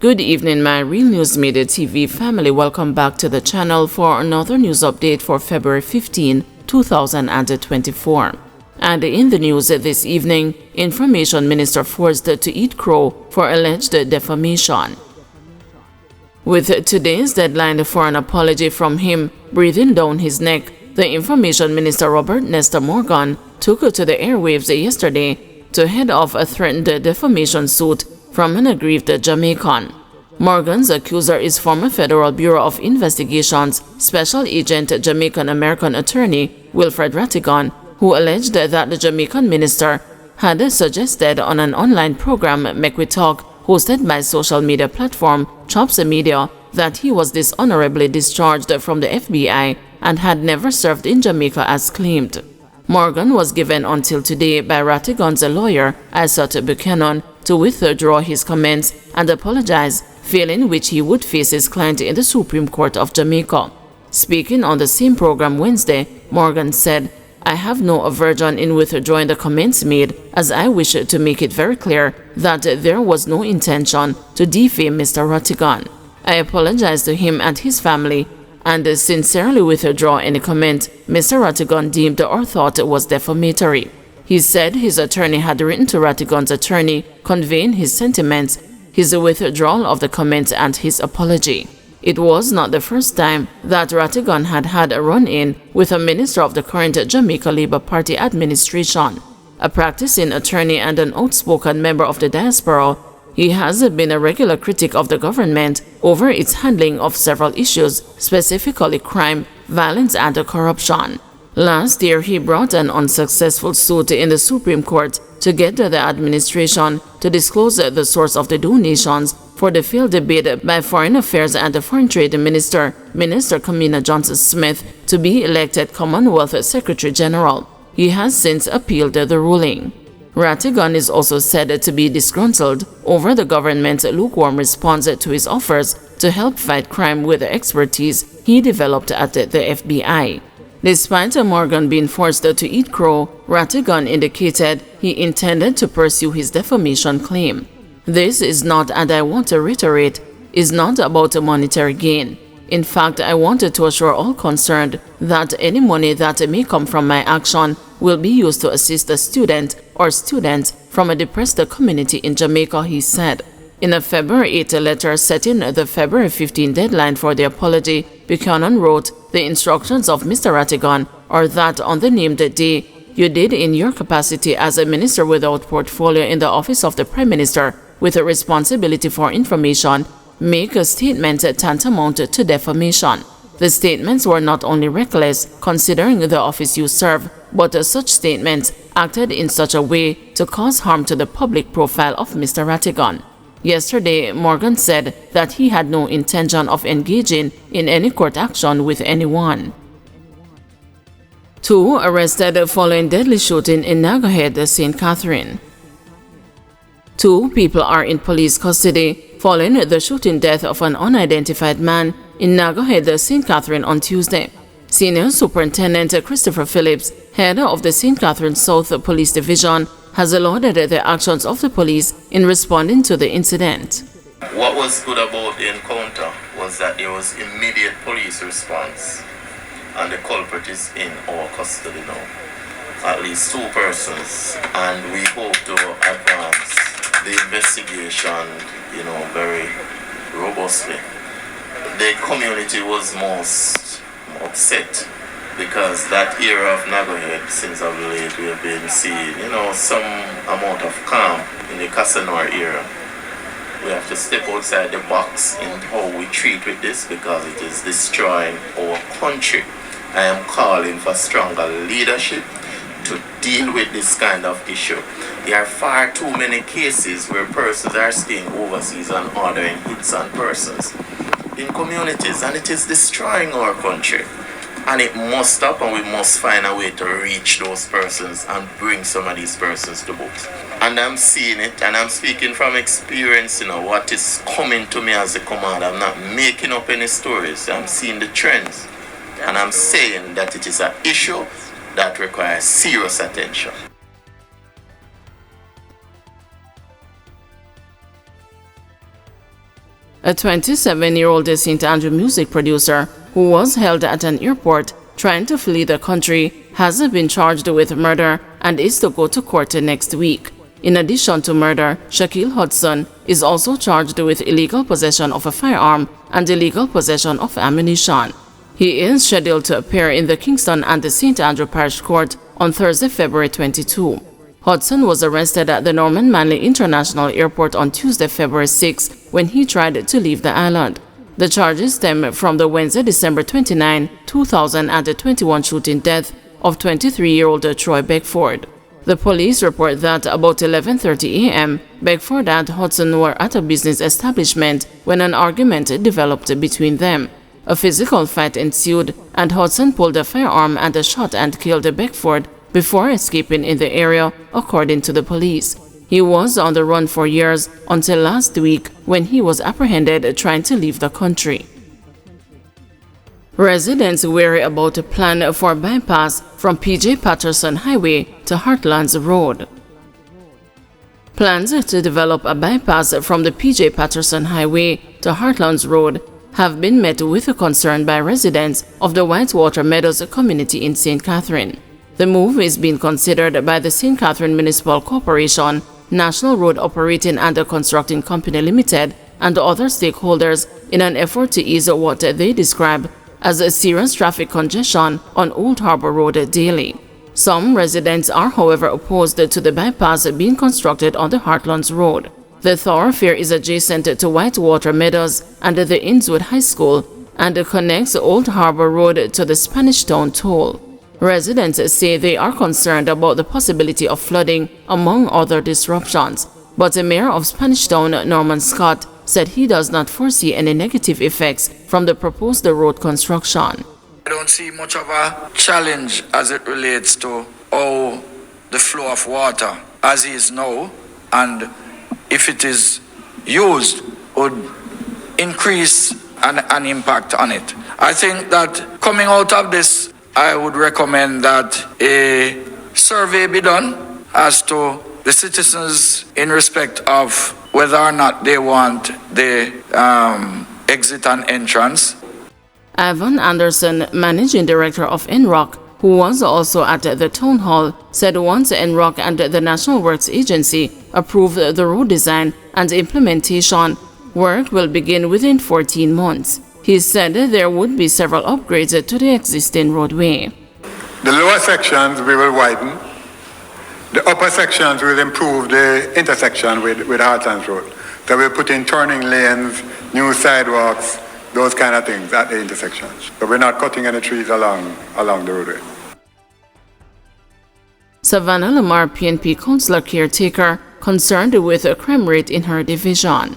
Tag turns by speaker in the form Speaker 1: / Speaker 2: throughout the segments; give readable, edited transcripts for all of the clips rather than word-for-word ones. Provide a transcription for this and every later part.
Speaker 1: Good evening, my Real News Media TV family. Welcome back to the channel for another news update for February 15, 2024. And in the news this evening, Information Minister forced to eat crow for alleged defamation. With today's deadline for an apology from him breathing down his neck, the Information Minister Robert Nestor Morgan took to the airwaves yesterday to head off a threatened defamation suit from an aggrieved Jamaican. Morgan's accuser is former Federal Bureau of Investigation's Special Agent Jamaican-American attorney Wilfred Rattigan, who alleged that the Jamaican minister had suggested on an online program, Make We Talk, hosted by social media platform Chops Media, that he was dishonorably discharged from the FBI and had never served in Jamaica as claimed. Morgan was given until today by Rattigan's lawyer, Isaac Buchanan, to withdraw his comments and apologize, failing which he would face his client in the Supreme Court of Jamaica. Speaking on the same program Wednesday, Morgan said, "I have no aversion in withdrawing the comments made, as I wish to make it very clear that there was no intention to defame Mr. Rattigan. I apologize to him and his family and sincerely withdraw any comment Mr. Rattigan deemed or thought was defamatory." He said his attorney had written to Rattigan's attorney conveying his sentiments, his withdrawal of the comments and his apology. It was not the first time that Rattigan had a run-in with a minister of the current Jamaica Labour Party administration. A practicing attorney and an outspoken member of the diaspora, he has been a regular critic of the government over its handling of several issues, specifically crime, violence and corruption. Last year, he brought an unsuccessful suit in the Supreme Court to get the administration to disclose the source of the donations for the failed bid by Foreign Affairs and the Foreign Trade Minister, Minister Kamina Johnson-Smith, to be elected Commonwealth Secretary General. He has since appealed the ruling. Rattigan is also said to be disgruntled over the government's lukewarm response to his offers to help fight crime with the expertise he developed at the FBI. Despite Morgan being forced to eat crow, Rattigan indicated he intended to pursue his defamation claim. "This is not, and I want to reiterate, is not about a monetary gain. In fact, I wanted to assure all concerned that any money that may come from my action will be used to assist a student or students from a depressed community in Jamaica," he said. In a February 8 letter setting the February 15 deadline for the apology, Buchanan wrote, "The instructions of Mr. Rattigan are that on the named day, you did in your capacity as a minister without portfolio in the office of the Prime Minister with a responsibility for information, make a statement tantamount to defamation. The statements were not only reckless, considering the office you serve, but such statements acted in such a way to cause harm to the public profile of Mr. Rattigan." Yesterday, Morgan said that he had no intention of engaging in any court action with anyone. 2 arrested following deadly shooting in Nagahead, St. Catherine. 2 people are in police custody following the shooting death of an unidentified man in Nagahead, St. Catherine on Tuesday. Senior Superintendent Christopher Phillips, head of the St. Catherine South Police Division, has lauded the actions of the police in responding to the incident.
Speaker 2: What was good about the encounter was that there was immediate police response, and the culprit is in our custody now. At least 2 persons, and we hope to advance the investigation, very robustly. The community was most upset because that area of Nagahead, since of late, we have been seeing, some amount of calm in the Casanova area. We have to step outside the box in how we treat with this because it is destroying our country. I am calling for stronger leadership to deal with this kind of issue. There are far too many cases where persons are staying overseas and ordering hits on persons in communities, and it is destroying our country. And it must stop, and we must find a way to reach those persons and bring some of these persons to books. And I'm seeing it, and I'm speaking from experience, what is coming to me as a commander. I'm not making up any stories. I'm seeing the trends. And I'm saying that it is an issue that requires serious attention.
Speaker 1: A 27-year-old St. Andrew music producer who was held at an airport trying to flee the country has been charged with murder and is to go to court next week. In addition to murder, Shaquille Hudson is also charged with illegal possession of a firearm and illegal possession of ammunition. He is scheduled to appear in the Kingston and the St. Andrew Parish Court on Thursday, February 22. Hudson was arrested at the Norman Manley International Airport on Tuesday, February 6, when he tried to leave the island. The charges stem from the Wednesday, December 29, 2021 shooting death of 23-year-old Troy Beckford. The police report that about 11:30 a.m., Beckford and Hudson were at a business establishment when an argument developed between them. A physical fight ensued, and Hudson pulled a firearm and shot and killed Beckford before escaping in the area, according to the police. He was on the run for years until last week when he was apprehended trying to leave the country. Residents wary about a plan for bypass from P.J. Patterson Highway to Heartlands Road. Plans to develop a bypass from the P.J. Patterson Highway to Heartlands Road have been met with concern by residents of the Whitewater Meadows community in St. Catherine. The move is being considered by the St. Catherine Municipal Corporation, National Road Operating and Constructing Company Limited, and other stakeholders in an effort to ease what they describe as a serious traffic congestion on Old Harbor Road daily. Some residents are, however, opposed to the bypass being constructed on the Heartlands Road. The thoroughfare is adjacent to Whitewater Meadows and the Innswood High School and connects Old Harbor Road to the Spanish Town Toll. Residents say they are concerned about the possibility of flooding, among other disruptions. But the mayor of Spanish Town, Norman Scott, said he does not foresee any negative effects from the proposed road construction.
Speaker 3: I don't see much of a challenge as it relates to how the flow of water as is now, and if it is used, would increase an impact on it. I think that coming out of this, I would recommend that a survey be done as to the citizens in respect of whether or not they want the exit and entrance.
Speaker 1: Ivan Anderson, managing director of NROC, who was also at the town hall, said once NROC and the National Works Agency approve the road design and implementation, work will begin within 14 months. He said there would be several upgrades to the existing roadway.
Speaker 4: The lower sections we will widen. The upper sections will improve the intersection with Heartlands Road. So we'll put in turning lanes, new sidewalks, those kind of things at the intersections. But we're not cutting any trees along the roadway.
Speaker 1: Savannah Lamar PNP councillor caretaker concerned with a crime rate in her division.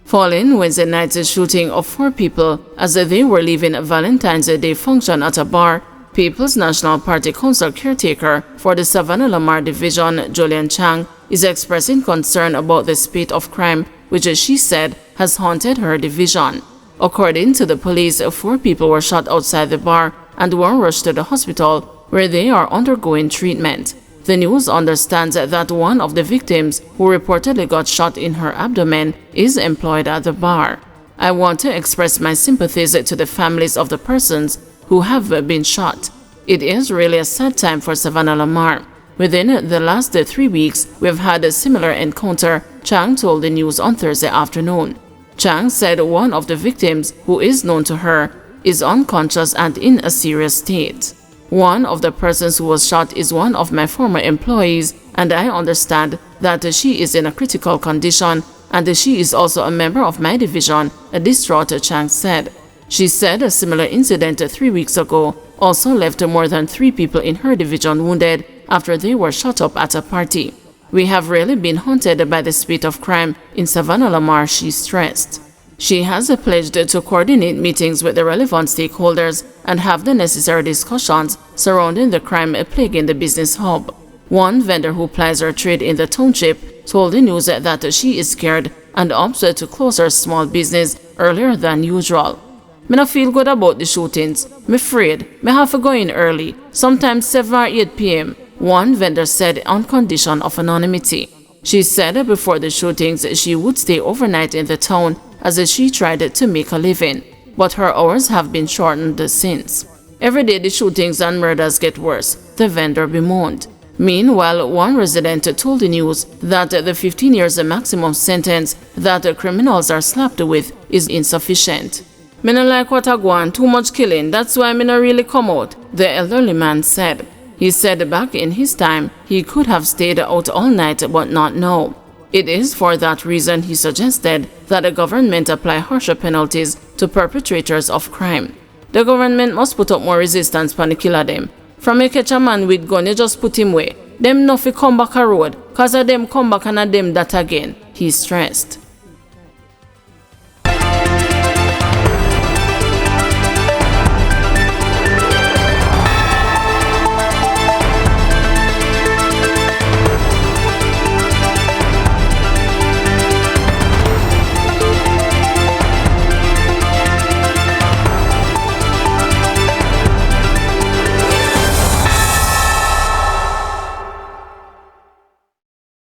Speaker 1: Following Wednesday night's shooting of 4 people as they were leaving a Valentine's Day function at a bar, People's National Party council caretaker for the Savannah Lamar division, Julian Chang, is expressing concern about the spate of crime which she said has haunted her division. According to the police, 4 people were shot outside the bar and were rushed to the hospital where they are undergoing treatment. The news understands that one of the victims, who reportedly got shot in her abdomen, is employed at the bar. I want to express my sympathies to the families of the persons who have been shot. It is really a sad time for Savannah Lamar. Within the last 3 weeks, we have had a similar encounter, Chang told the news on Thursday afternoon. Chang said one of the victims, who is known to her, is unconscious and in a serious state. One of the persons who was shot is one of my former employees, and I understand that she is in a critical condition, and she is also a member of my division, a distraught Chang said. She said a similar incident 3 weeks ago also left more than 3 people in her division wounded after they were shot up at a party. We have really been haunted by the spate of crime in Savannah Lamar, she stressed. She has pledged to coordinate meetings with the relevant stakeholders and have the necessary discussions surrounding the crime plaguing the business hub. One vendor who plies her trade in the township told the news that she is scared and opts to close her small business earlier than usual. Me no feel good about the shootings. Me afraid. Me have to go in early, sometimes 7 or 8 p.m., one vendor said on condition of anonymity. She said before the shootings she would stay overnight in the town as she tried to make a living, but her hours have been shortened since. Every day the shootings and murders get worse, the vendor bemoaned. Meanwhile, one resident told the news that the 15 years maximum sentence that criminals are slapped with is insufficient. "Me no like what I go on, too much killing, that's why me no really come out," the elderly man said. He said back in his time, he could have stayed out all night but not now. It is for that reason he suggested that the government apply harsher penalties to perpetrators of crime. The government must put up more resistance for the killer them. From you catch a man with gun, you just put him away. Them no fi come back a road, cause of them come back and a them that again, he stressed.